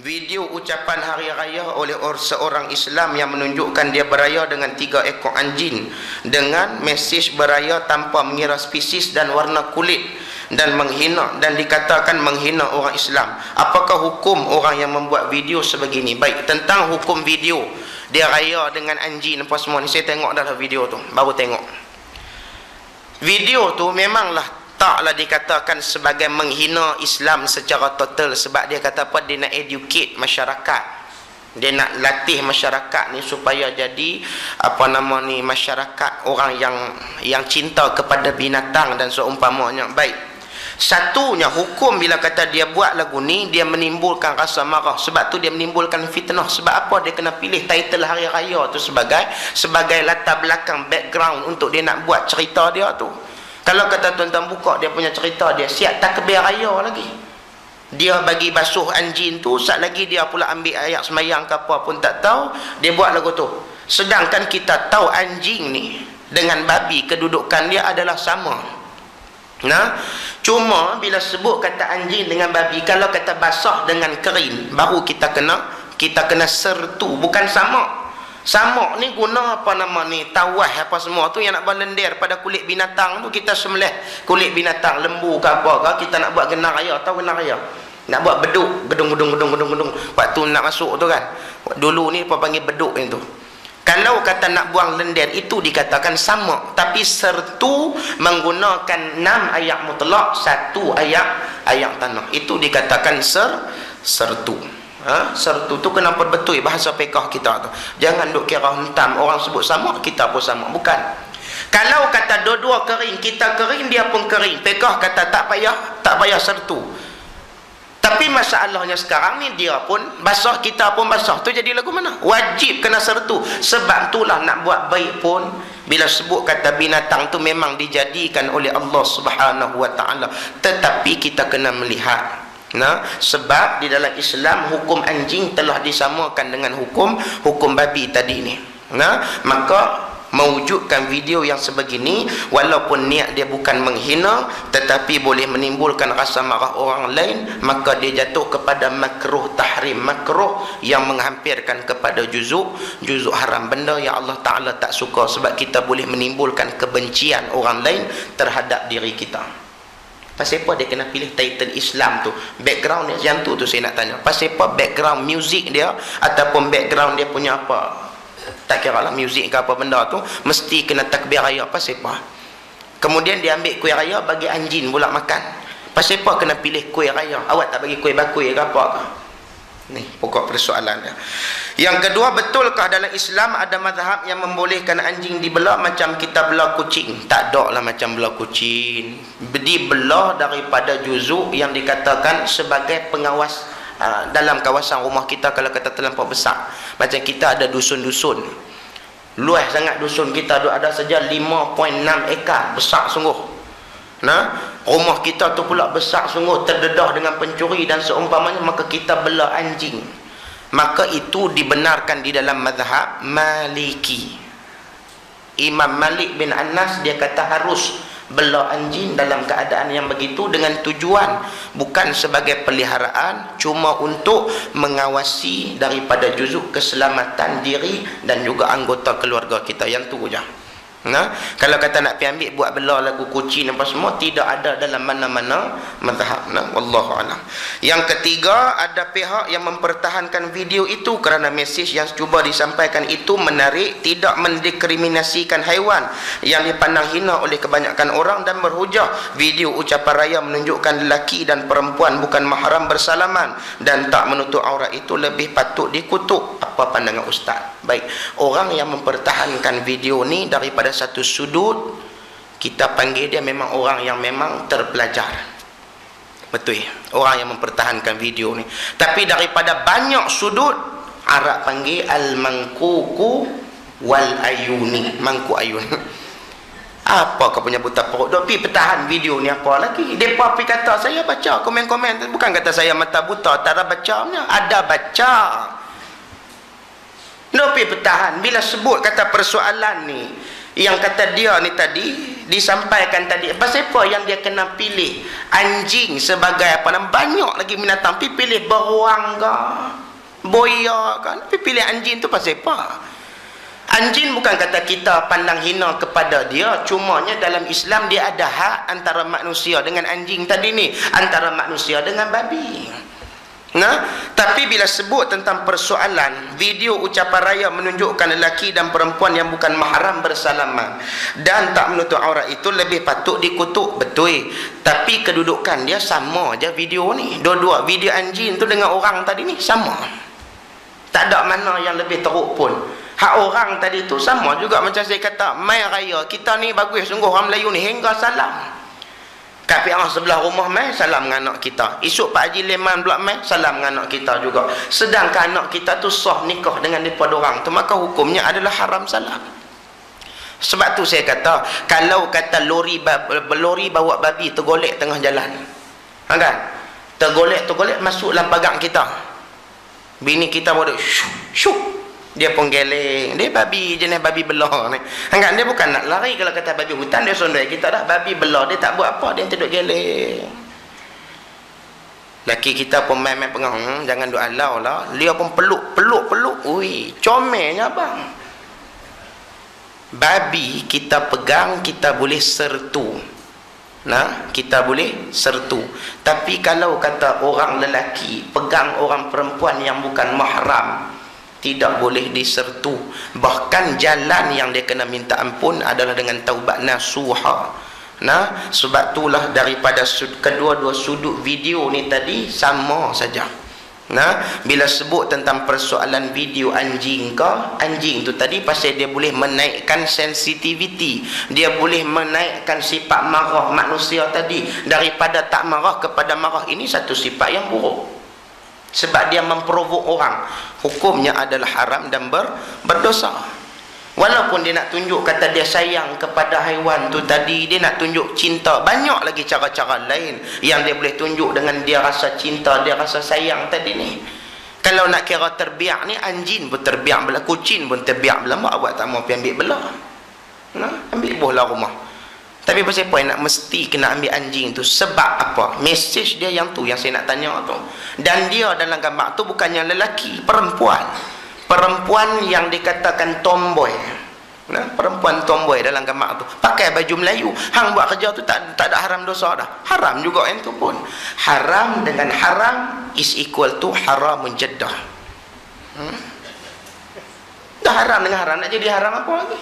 video ucapan hari raya oleh seorang Islam yang menunjukkan dia beraya dengan 3 ekor anjing dengan mesej beraya tanpa mengira spesies dan warna kulit dan menghina, dan dikatakan menghina orang Islam. Apakah hukum orang yang membuat video sebegini? Baik, tentang hukum video dia raya dengan anjing apa semua ni, saya tengok dalam video tu, baru tengok video tu, memanglah taklah dikatakan sebagai menghina Islam secara total, sebab dia kata apa, dia nak educate masyarakat, dia nak latih masyarakat ni supaya jadi apa nama ni, masyarakat orang yang cinta kepada binatang dan seumpamanya. Baik, satunya hukum bila kata dia buat lagu ni, dia menimbulkan rasa marah, sebab tu dia menimbulkan fitnah. Sebab apa dia kena pilih title hari raya tu sebagai latar belakang, background untuk dia nak buat cerita dia tu. Kalau kata tuan-tuan buka dia punya cerita, dia siap takbir raya lagi, dia bagi basuh anjing tu, sat lagi dia pula ambil ayat semayang ke apa pun tak tahu, dia buat lagu tu. Sedangkan kita tahu anjing ni dengan babi kedudukan dia adalah sama. Nah, cuma bila sebut kata anjing dengan babi, kalau kata basah dengan kering, baru kita kena sertu, bukan sama. Sama ni guna apa nama ni, tawah apa semua tu yang nak berlendir pada kulit binatang tu, kita sembelih kulit binatang, lembu ke apa ke, kita nak buat genar raya, tahu genar raya, nak buat beduk, gedung waktu nak masuk tu kan, dulu ni apa panggil beduk ni tu. Kalau kata nak buang lendir, itu dikatakan sama. Tapi sertu menggunakan 6 ayat mutlak, 1 ayat tanah, itu dikatakan sertu. Sertu tu kenapa betul bahasa pekah kita tu. Jangan duk kira hentam, orang sebut sama, kita pun sama. Bukan. Kalau kata dua-dua kering, kita kering, dia pun kering, pekah kata tak payah sertu. Tapi masalahnya sekarang ni, dia pun basah, kita pun basah, tu jadi lagu mana? Wajib kena sertu. Sebab itulah nak buat baik pun, bila sebut kata binatang tu memang dijadikan oleh Allah Subhanahu wa taala, tetapi kita kena melihat. Nah, sebab di dalam Islam hukum anjing telah disamakan dengan hukum babi tadi ni. Nah, maka mewujudkan video yang sebegini, walaupun niat dia bukan menghina, tetapi boleh menimbulkan rasa marah orang lain, maka dia jatuh kepada makruh tahrim, makruh yang menghampirkan kepada juzuk haram, benda yang Allah Ta'ala tak suka, sebab kita boleh menimbulkan kebencian orang lain terhadap diri kita. Pasal apa dia kena pilih title Islam tu, background dia yang tu saya nak tanya, pasal apa background music dia ataupun background dia punya apa, tak kira lah muzik ke apa benda tu, mesti kena takbir raya. Pasal apa? Kemudian dia ambil kuih raya bagi anjing pula makan. Pasal apa kena pilih kuih raya? Awak tak bagi kuih bakui ke apa ke? Ni pokok persoalan dia. Yang kedua, betulkah dalam Islam ada mazhab yang membolehkan anjing dibelah macam kita belah kucing? Tak ada lah macam belah kucing. Dibelah daripada juzuk yang dikatakan sebagai pengawas dalam kawasan rumah kita. Kalau kata terlampau besar, macam kita ada dusun-dusun, luas sangat dusun kita, ada saja 5.6 ekar, besar sungguh. Nah, rumah kita tu pula besar sungguh, terdedah dengan pencuri dan seumpamanya, maka kita belah anjing, maka itu dibenarkan di dalam mazhab Maliki. Imam Malik bin Anas dia kata harus belah anjing dalam keadaan yang begitu, dengan tujuan bukan sebagai peliharaan, cuma untuk mengawasi daripada juzuk keselamatan diri dan juga anggota keluarga kita. Yang tu je. Nah, kalau kata nak pergi ambil buat belah lagu kucing apa semua, tidak ada dalam mana-mana mazhab. Nah, wallahu alam. Yang ketiga, ada pihak yang mempertahankan video itu kerana mesej yang cuba disampaikan itu menarik, tidak mendiskriminasikan haiwan yang dipandang hina oleh kebanyakan orang, dan berhujah video ucapan raya menunjukkan lelaki dan perempuan bukan mahram bersalaman dan tak menutup aurat itu lebih patut dikutuk. Apa pandangan ustaz? Baik, orang yang mempertahankan video ni daripada satu sudut, kita panggil dia memang orang yang memang terpelajar. Betul, orang yang mempertahankan video ni. Tapi daripada banyak sudut, Arab panggil al-mangkuku wal ayuni, mangku ayun. Apa kau punya buta perut dok pi pertahan video ni apa lagi? Depa pi kata saya baca komen-komen, bukan kata saya mata buta tak ada bacanya, ada baca. Dok pi pertahan bila sebut kata persoalan ni yang kata dia ni tadi disampaikan tadi, pasal apa yang dia kena pilih anjing sebagai apa nama, banyak lagi binatang, pilih beruang ke, buaya kan, pilih anjing tu pasal apa? Anjing bukan kata kita pandang hina kepada dia, cumanya dalam Islam dia ada hak antara manusia dengan anjing tadi ni, antara manusia dengan babi. Nah, tapi bila sebut tentang persoalan video ucapan raya menunjukkan lelaki dan perempuan yang bukan mahram bersalaman dan tak menutup aurat, itu lebih patut dikutuk, betul. Tapi kedudukan dia sama aja video ni. Dua-dua video anjing tu dengan orang tadi ni sama. Tak ada mana yang lebih teruk pun. Hak orang tadi tu sama juga macam saya kata, mai raya kita ni bagus sungguh orang Melayu ni, hingga salam. Kat pihak sebelah rumah mai salam dengan anak kita. Esok Pak Haji Leman pula mai salam dengan anak kita juga. Sedangkan anak kita tu sah nikah dengan depa orang tu, maka hukumnya adalah haram salam. Sebab tu saya kata, kalau kata lori bawa babi tergolek tengah jalan, kan? Tergolek masuk dalam pagang kita. Bini kita bodoh syuk. Dia pun geleng, dia babi jenis babi belah ni. Enggak, dia bukan nak lari. Kalau kata babi hutan dia sondai kita dah, babi belah dia tak buat apa, dia duduk geleng. Laki kita pun main-main pengang, jangan duk alau lah. Dia pun peluk. Ui, comelnya bang. Babi kita pegang, kita boleh sertu. Nah, kita boleh sertu. Tapi kalau kata orang lelaki pegang orang perempuan yang bukan mahram, tidak boleh disertu. Bahkan jalan yang dia kena minta ampun adalah dengan taubat nasuha. Nah, sebab itulah daripada kedua-dua sudut video ni tadi sama saja. Nah, bila sebut tentang persoalan video anjing ke, anjing tu tadi pasal dia boleh menaikkan sensitivity, dia boleh menaikkan sifat marah manusia tadi daripada tak marah kepada marah. Ini satu sifat yang buruk. Sebab dia memprovok orang, hukumnya adalah haram dan berdosa. Walaupun dia nak tunjuk kata dia sayang kepada haiwan tu tadi, dia nak tunjuk cinta, banyak lagi cara-cara lain yang dia boleh tunjuk dengan dia rasa cinta, dia rasa sayang tadi ni. Kalau nak kira terbiak ni, anjing pun terbiak belah, kucing pun terbiak belah, mak awak tak mau pergi ambil belah. Nah, ambil bola rumah. Tapi pasal apa nak mesti kena ambil anjing tu? Sebab apa? Mesej dia yang tu yang saya nak tanya tu. Dan dia dalam gambar tu bukannya lelaki, perempuan. Perempuan yang dikatakan tomboy. Nah, perempuan tomboy dalam gambar tu. Pakai baju Melayu. Hang buat kerja tu tak ada haram dosa dah. Haram juga yang tu pun. Haram dengan haram is equal to haramun jaddah. Dah haram dengan haram, nak jadi haram apa lagi?